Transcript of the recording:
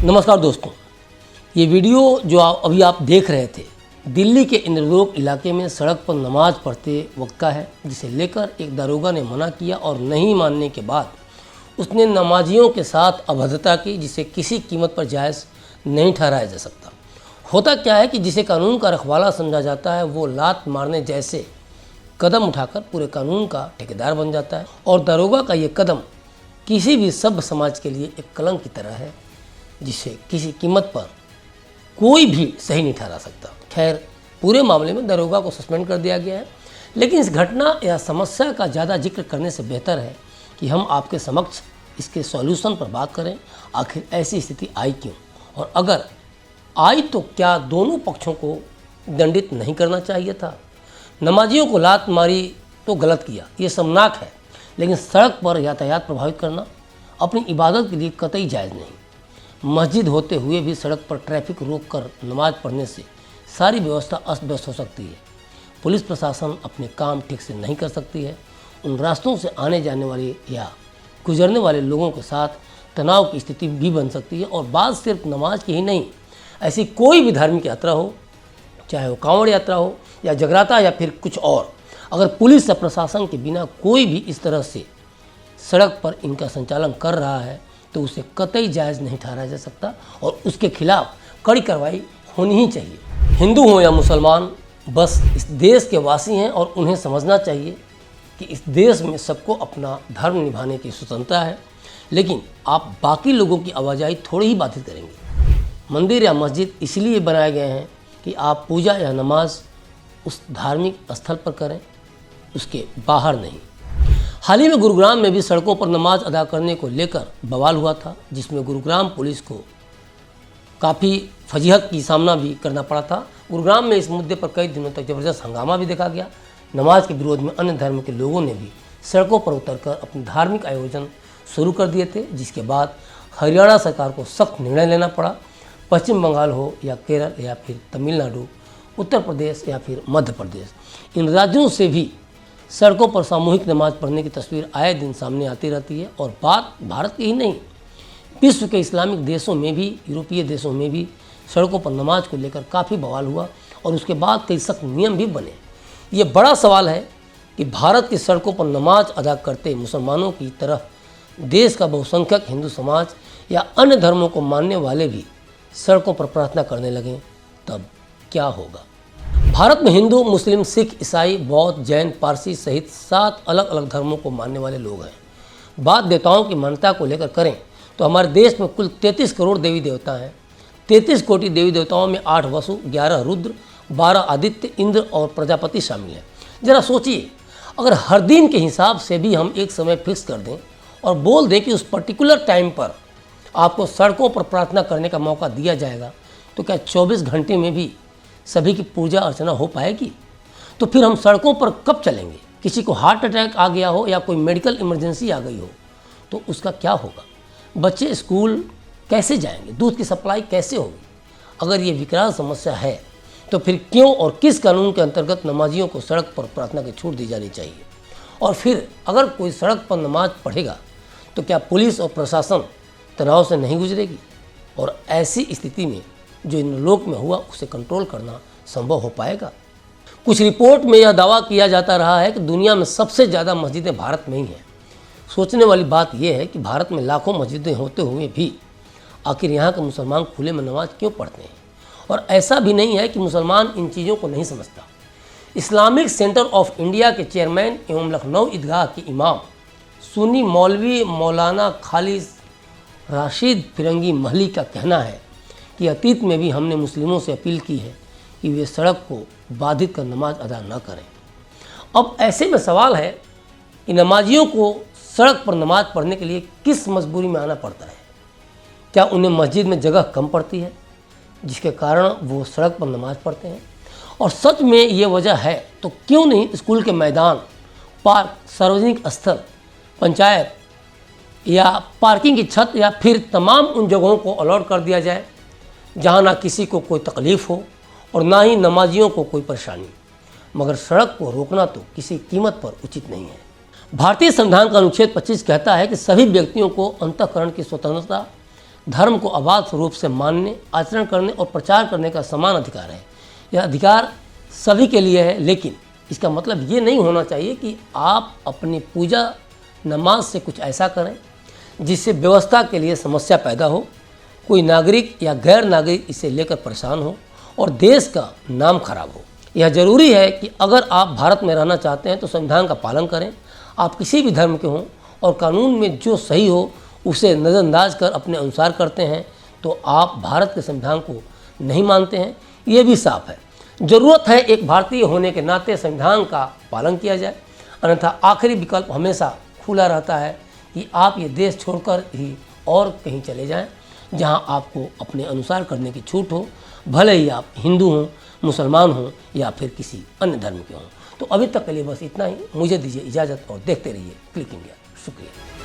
नमस्कार दोस्तों, ये वीडियो जो अभी आप देख रहे थे दिल्ली के इंद्रलोक इलाके में सड़क पर नमाज पढ़ते वक्त का है, जिसे लेकर एक दारोगा ने मना किया और नहीं मानने के बाद उसने नमाजियों के साथ अभद्रता की, जिसे किसी कीमत पर जायज़ नहीं ठहराया जा सकता। होता क्या है कि जिसे कानून का रखवाला समझा जाता है वो लात मारने जैसे कदम उठाकर पूरे कानून का ठेकेदार बन जाता है, और दारोगा का ये कदम किसी भी सभ्य समाज के लिए एक कलंक की तरह है, जिसे किसी कीमत पर कोई भी सही नहीं ठहरा सकता। खैर, पूरे मामले में दारोगा को सस्पेंड कर दिया गया है, लेकिन इस घटना या समस्या का ज़्यादा जिक्र करने से बेहतर है कि हम आपके समक्ष इसके सॉल्यूशन पर बात करें। आखिर ऐसी स्थिति आई क्यों, और अगर आई तो क्या दोनों पक्षों को दंडित नहीं करना चाहिए था? नमाजियों को लात मारी तो गलत किया, ये शर्मनाक है, लेकिन सड़क पर यातायात प्रभावित करना अपनी इबादत के लिए कतई जायज़ नहीं। मस्जिद होते हुए भी सड़क पर ट्रैफिक रोक कर नमाज पढ़ने से सारी व्यवस्था अस्त व्यस्त हो सकती है। पुलिस प्रशासन अपने काम ठीक से नहीं कर सकती है। उन रास्तों से आने जाने वाले या गुजरने वाले लोगों के साथ तनाव की स्थिति भी बन सकती है। और बात सिर्फ नमाज की ही नहीं, ऐसी कोई भी धार्मिक यात्रा हो, चाहे वो कांवड़ यात्रा हो या जगराता या फिर कुछ और, अगर पुलिस या प्रशासन के बिना कोई भी इस तरह से सड़क पर इनका संचालन कर रहा है तो उसे कतई जायज़ नहीं ठहराया जा सकता और उसके खिलाफ कड़ी कार्रवाई होनी ही चाहिए। हिंदू हो या मुसलमान, बस इस देश के वासी हैं और उन्हें समझना चाहिए कि इस देश में सबको अपना धर्म निभाने की स्वतंत्रता है, लेकिन आप बाकी लोगों की आवाजाही थोड़ी ही बाधित करेंगे। मंदिर या मस्जिद इसलिए बनाए गए हैं कि आप पूजा या नमाज उस धार्मिक स्थल पर करें, उसके बाहर नहीं। हाल ही में गुरुग्राम में भी सड़कों पर नमाज अदा करने को लेकर बवाल हुआ था, जिसमें गुरुग्राम पुलिस को काफ़ी फजीहत की सामना भी करना पड़ा था। गुरुग्राम में इस मुद्दे पर कई दिनों तक ज़बरदस्त हंगामा भी देखा गया। नमाज के विरोध में अन्य धर्म के लोगों ने भी सड़कों पर उतरकर अपने धार्मिक आयोजन शुरू कर दिए थे, जिसके बाद हरियाणा सरकार को सख्त निर्णय लेना पड़ा। पश्चिम बंगाल हो या केरल या फिर तमिलनाडु, उत्तर प्रदेश या फिर मध्य प्रदेश, इन राज्यों से भी सड़कों पर सामूहिक नमाज पढ़ने की तस्वीर आए दिन सामने आती रहती है। और बात भारत की ही नहीं, विश्व के इस्लामिक देशों में भी, यूरोपीय देशों में भी सड़कों पर नमाज को लेकर काफ़ी बवाल हुआ और उसके बाद कई सख्त नियम भी बने। ये बड़ा सवाल है कि भारत की सड़कों पर नमाज अदा करते मुसलमानों की तरह देश का बहुसंख्यक हिंदू समाज या अन्य धर्मों को मानने वाले भी सड़कों पर प्रार्थना करने लगें, तब क्या होगा? भारत में हिंदू, मुस्लिम, सिख, ईसाई, बौद्ध, जैन, पारसी सहित 7 अलग अलग धर्मों को मानने वाले लोग हैं। बात देवताओं की मान्यता को लेकर करें तो हमारे देश में कुल 33 करोड़ देवी देवता हैं। 33 कोटि देवी देवताओं में 8 वसु, 11 रुद्र, 12 आदित्य, इंद्र और प्रजापति शामिल हैं। जरा सोचिए, अगर हर दिन के हिसाब से भी हम एक समय फिक्स कर दें और बोल दें कि उस पर्टिकुलर टाइम पर आपको सड़कों पर प्रार्थना करने का मौका दिया जाएगा, तो क्या 24 घंटे में भी सभी की पूजा अर्चना हो पाएगी? तो फिर हम सड़कों पर कब चलेंगे? किसी को हार्ट अटैक आ गया हो या कोई मेडिकल इमरजेंसी आ गई हो तो उसका क्या होगा? बच्चे स्कूल कैसे जाएंगे? दूध की सप्लाई कैसे होगी? अगर ये विकराल समस्या है तो फिर क्यों और किस कानून के अंतर्गत नमाजियों को सड़क पर प्रार्थना की छूट दी जानी चाहिए? और फिर अगर कोई सड़क पर नमाज पढ़ेगा तो क्या पुलिस और प्रशासन तनाव से नहीं गुजरेगी? और ऐसी स्थिति में जो इंद्रलोक में हुआ उसे कंट्रोल करना संभव हो पाएगा? कुछ रिपोर्ट में यह दावा किया जाता रहा है कि दुनिया में सबसे ज़्यादा मस्जिदें भारत में ही हैं। सोचने वाली बात यह है कि भारत में लाखों मस्जिदें होते हुए भी आखिर यहाँ के मुसलमान खुले में नमाज क्यों पढ़ते हैं? और ऐसा भी नहीं है कि मुसलमान इन चीज़ों को नहीं समझता। इस्लामिक सेंटर ऑफ इंडिया के चेयरमैन एवं लखनऊ ईदगाह के इमाम सुन्नी मौलवी मौलाना खालिद राशिद फिरंगी महली का कहना है कि अतीत में भी हमने मुस्लिमों से अपील की है कि वे सड़क को बाधित कर नमाज अदा न करें। अब ऐसे में सवाल है कि नमाजियों को सड़क पर नमाज पढ़ने के लिए किस मजबूरी में आना पड़ता है? क्या उन्हें मस्जिद में जगह कम पड़ती है जिसके कारण वो सड़क पर नमाज पढ़ते हैं? और सच में ये वजह है तो क्यों नहीं स्कूल के मैदान, पार्क, सार्वजनिक स्थल, पंचायत या पार्किंग की छत या फिर तमाम उन जगहों को अलॉट कर दिया जाए जहाँ ना किसी को कोई तकलीफ़ हो और ना ही नमाजियों को कोई परेशानी। मगर सड़क को रोकना तो किसी कीमत पर उचित नहीं है। भारतीय संविधान का अनुच्छेद 25 कहता है कि सभी व्यक्तियों को अंतःकरण की स्वतंत्रता, धर्म को अबाध रूप से मानने, आचरण करने और प्रचार करने का समान अधिकार है। यह अधिकार सभी के लिए है, लेकिन इसका मतलब ये नहीं होना चाहिए कि आप अपनी पूजा नमाज से कुछ ऐसा करें जिससे व्यवस्था के लिए समस्या पैदा हो, कोई नागरिक या गैर नागरिक इसे लेकर परेशान हो और देश का नाम खराब हो। यह जरूरी है कि अगर आप भारत में रहना चाहते हैं तो संविधान का पालन करें। आप किसी भी धर्म के हों और कानून में जो सही हो उसे नज़रअंदाज कर अपने अनुसार करते हैं तो आप भारत के संविधान को नहीं मानते हैं, ये भी साफ है। ज़रूरत है एक भारतीय होने के नाते संविधान का पालन किया जाए, अन्यथा आखिरी विकल्प हमेशा खुला रहता है कि आप ये देश छोड़कर ही और कहीं चले जाएं जहां आपको अपने अनुसार करने की छूट हो, भले ही आप हिंदू हों, मुसलमान हों या फिर किसी अन्य धर्म के हों। तो अभी तक के लिए बस इतना ही। मुझे दीजिए इजाज़त और देखते रहिए क्लिक इंडिया। शुक्रिया।